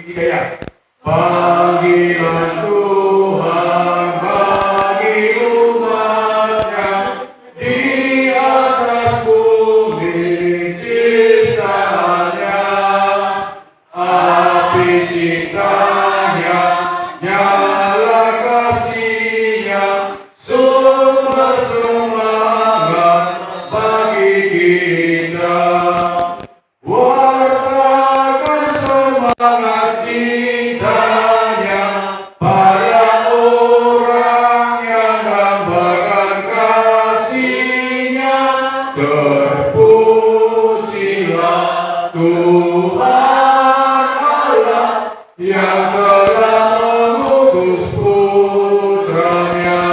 Tiga ya. Panggilan Tuhan bagi umatnya di atas bumi ciptaannya, api cintanya, nyala kasihnya, sumber semangat bagi kita. Wartakan semangat cintanya pada orang yang dambakan kasihnya. Terpujilah Tuhan Allah yang telah mengutus putranya.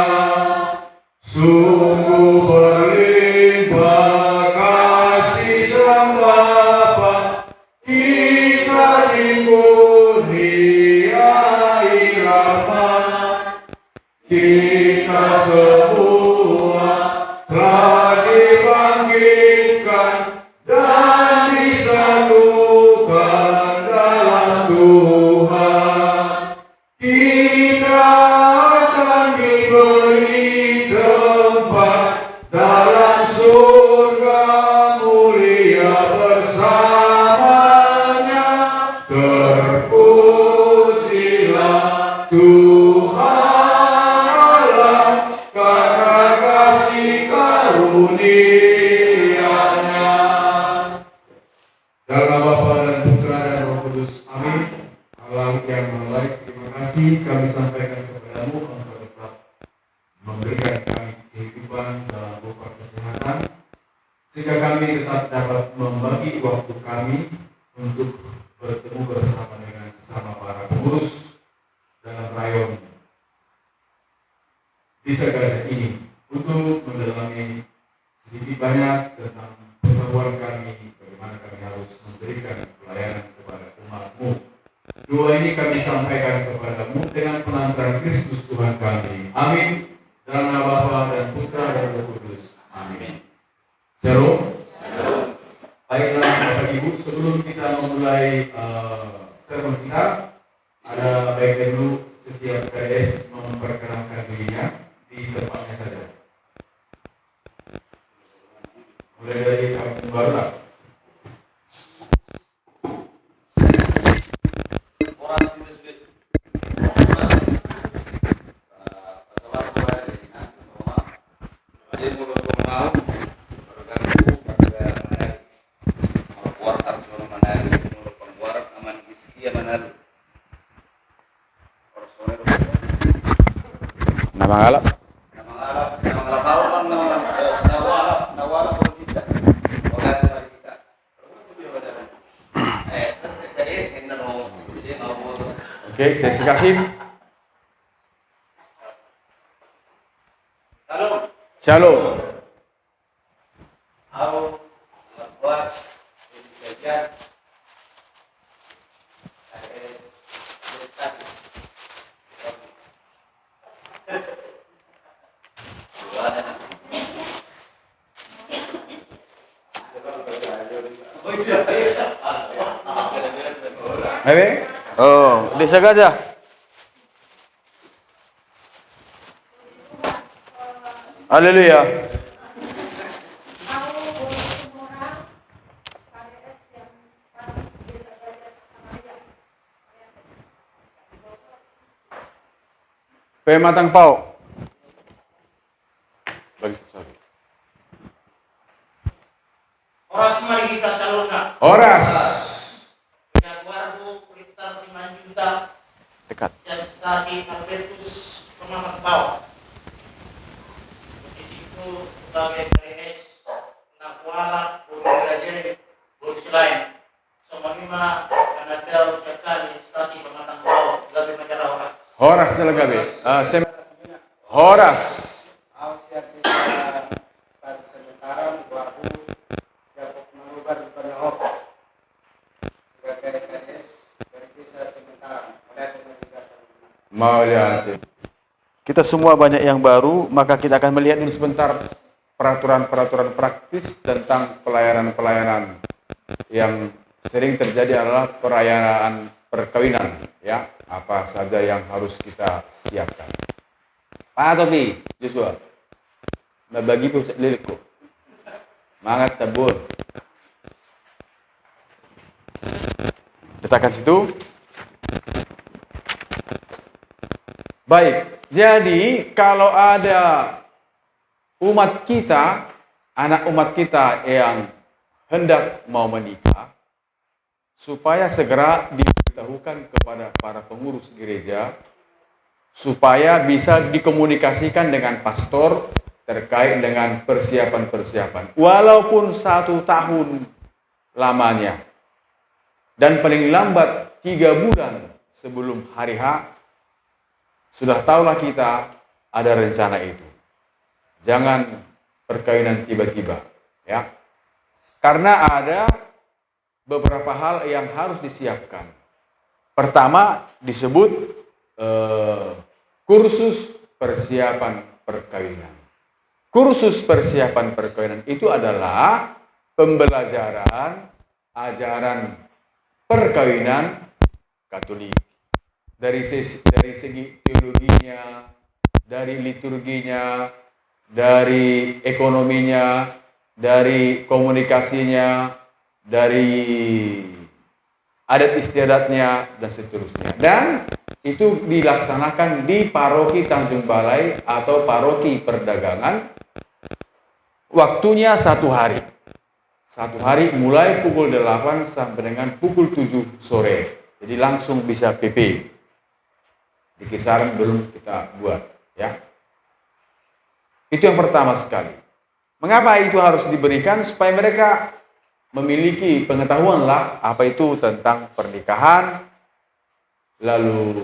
Sungguh berlimpah kasih Sang Bapa, kita dikurniai rahmat. Kita semua telah dibangkitkan dan disatukan dalam Tuhan. Kita akan diberi tempat dalam surga mulia bersamanya. Terpujilah Tuhan Allah karena kasih karunia-Nya. Dalam nama Bapa dan Putra dan Roh Kudus. Amin. Allah yang Maha Baik, terima kasih kami sampaikan kepadamu, Engkau tetap memberikan kami kehidupan dalam berupa kesehatan, sehingga kami tetap dapat membagi waktu kami untuk bertemu bersama dengan sesama para pengurus dalam rayon di Segaja ini untuk mendalami sedikit banyak tentang pengetahuan kami bagaimana kami harus memberikan pelayanan kepada umat-Mu. Doa ini kami sampaikan kepadamu dengan pengantaran Kristus Tuhan kami. Amin. Dalam nama Bapa dan Putra dan Roh Kudus. Amin. Shalom. Baiklah Bapak Ibu, sebelum kita memulai sermon kita, ada baiknya dulu setiap KDS memperkenalkan dirinya di tempatnya saja. Mulai dari kampung baru lah. Nama ngalap Oke, saya kasih. Shalom. Oh, di Segaja. Haleluya. Pematang pau. Bagi sorry. Horas mari kita salurkan. Horas. Wargu Pelita Simanjunta. Dekat. Dan stasi Albertus Pematang Pau. Di situ sebagai PNS Nakwala Bukirajen Bukselain. Semanima Kanadal sekali stasi Pematang Pau lebih macara horas. Horas Jelagabe. Horas. Kita semua banyak yang baru, maka kita akan melihat dulu sebentar peraturan-peraturan praktis tentang pelayanan-pelayanan yang sering terjadi adalah perkawinan, ya, apa saja yang harus kita siapkan. Pak Topi, Joshua, bagi pusat liliku, mangat tabur. Letakkan situ. Baik, jadi kalau ada umat kita, anak umat kita yang hendak mau menikah, supaya segera diberitahukan kepada para pengurus gereja, supaya bisa dikomunikasikan dengan pastor terkait dengan persiapan-persiapan. Walaupun 1 tahun lamanya, dan paling lambat 3 bulan sebelum hari H, sudah tahulah kita ada rencana itu. Jangan perkawinan tiba-tiba, ya. Karena ada beberapa hal yang harus disiapkan. Pertama disebut kursus persiapan perkawinan. Kursus persiapan perkawinan itu adalah pembelajaran ajaran perkawinan Katolik. Dari segi teologinya, dari liturginya, dari ekonominya, dari komunikasinya, dari adat istiadatnya, dan seterusnya. Dan itu dilaksanakan di paroki Tanjung Balai atau paroki perdagangan. Waktunya 1 hari. 1 hari mulai pukul 8 sampai dengan pukul 7 sore. Jadi langsung bisa PP. Di kisaran belum kita buat, ya. Itu yang pertama sekali. Mengapa itu harus diberikan? Supaya mereka memiliki pengetahuan lah apa itu tentang pernikahan, lalu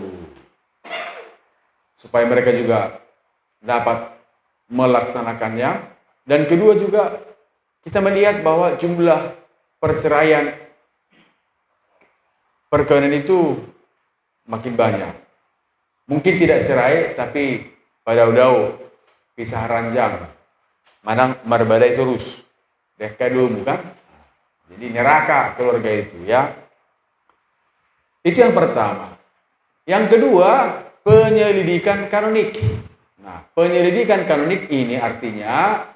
supaya mereka juga dapat melaksanakannya. Dan kedua juga kita melihat bahwa jumlah perceraian perkawinan itu makin banyak. Mungkin tidak cerai, tapi pada udau pisah ranjang, manang marbadai terus, dekadum kan? Jadi neraka keluarga itu, ya. Itu yang pertama. Yang kedua, penyelidikan kanonik. Nah, penyelidikan kanonik ini artinya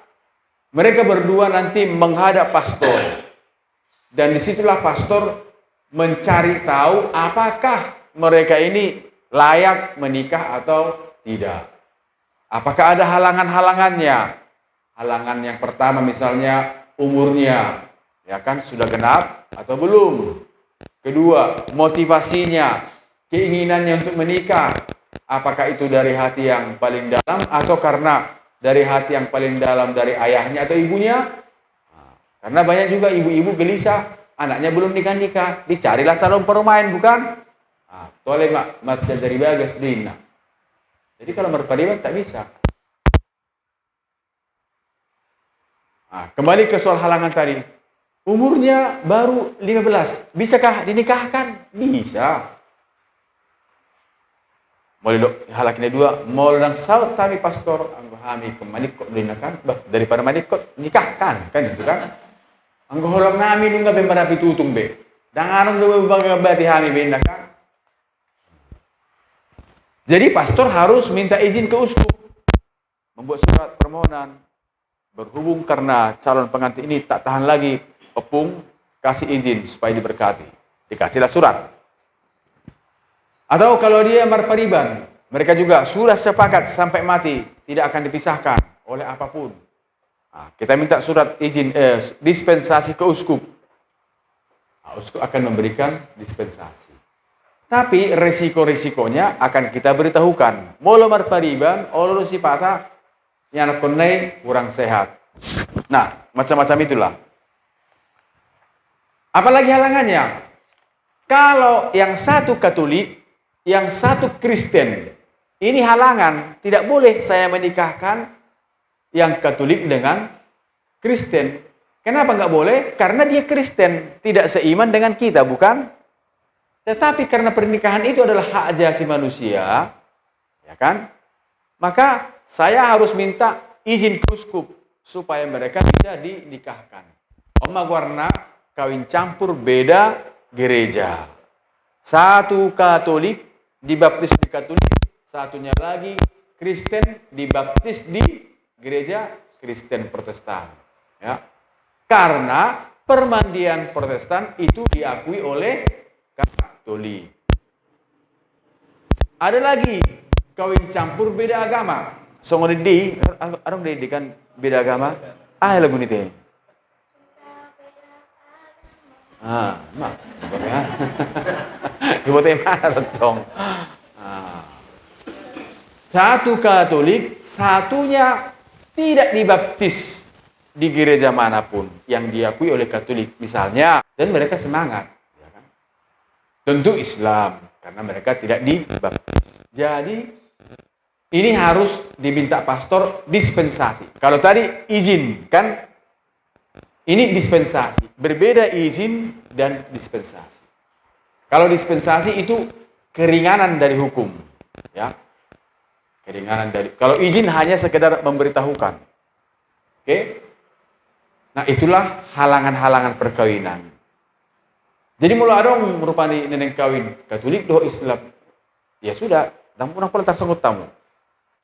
mereka berdua nanti menghadap pastor, dan disitulah pastor mencari tahu apakah mereka ini layak menikah atau tidak. Apakah ada halangan-halangannya? Halangan yang pertama misalnya umurnya, ya kan, sudah genap atau belum. Kedua, motivasinya, keinginannya untuk menikah. Apakah itu dari hati yang paling dalam atau karena dari hati yang paling dalam dari ayahnya atau ibunya? Karena banyak juga ibu-ibu gelisah, anaknya belum nikah-nikah, dicarilah calon permain, bukan? Toleh mak dari bagas dina. Jadi kalau merpadiban tak bisa. Kembali ke soal halangan tadi. Umurnya baru 15, bisakah dinikahkan? Bisa. Mulai halaknya 2, mau lang saut kami pastor, anggo kami kemanikot dinikakan, daripada manikot nikahkan, kan itu kan? Anggo holang nami nungga bemarapi tutung be. Danganong do bagabati kami binakan. Jadi pastor harus minta izin ke uskup, membuat surat permohonan. Berhubung karena calon pengantin ini tak tahan lagi, opung, kasih izin supaya diberkati. Dikasihlah surat. Atau kalau dia marpariban, mereka juga sudah sepakat sampai mati, tidak akan dipisahkan oleh apapun. Kita minta surat izin, dispensasi ke uskup. Uskup akan memberikan dispensasi. Tapi resiko-resikonya akan kita beritahukan. Molo marpariban, olo sipata, yang konai kurang sehat. Nah, macam-macam itulah. Apalagi halangannya? Kalau yang satu Katolik, yang satu Kristen, ini halangan. Tidak boleh saya menikahkan yang Katolik dengan Kristen. Kenapa nggak boleh? Karena dia Kristen, tidak seiman dengan kita, bukan? Tetapi karena pernikahan itu adalah hak asasi manusia, ya kan? Maka saya harus minta izin ke uskup supaya mereka bisa dinikahkan. Oma warna kawin campur beda gereja. Satu Katolik dibaptis di Katolik, satunya lagi Kristen dibaptis di gereja Kristen Protestan. Ya. Karena permandian Protestan itu diakui oleh Katolik. Ada lagi kawin campur beda agama. Songori di, orang kan beda agama. Lagu ni teh. Mak. Ibu teh mana dong? Satu Katolik, satunya tidak dibaptis di gereja manapun yang diakui oleh Katolik, misalnya, dan mereka semangat. Ya kan? Tentu Islam, karena mereka tidak dibaptis. Jadi, ini harus diminta pastor dispensasi. Kalau tadi izin, kan? Ini dispensasi. Berbeda izin dan dispensasi. Kalau dispensasi itu keringanan dari hukum. Ya. Keringanan dari, kalau izin hanya sekedar memberitahukan. Oke? Nah, itulah halangan-halangan perkawinan. Jadi mulai ada merupani neneng kawin Katolik doh Islam. Ya sudah, dan pun aku tersangkut tamu.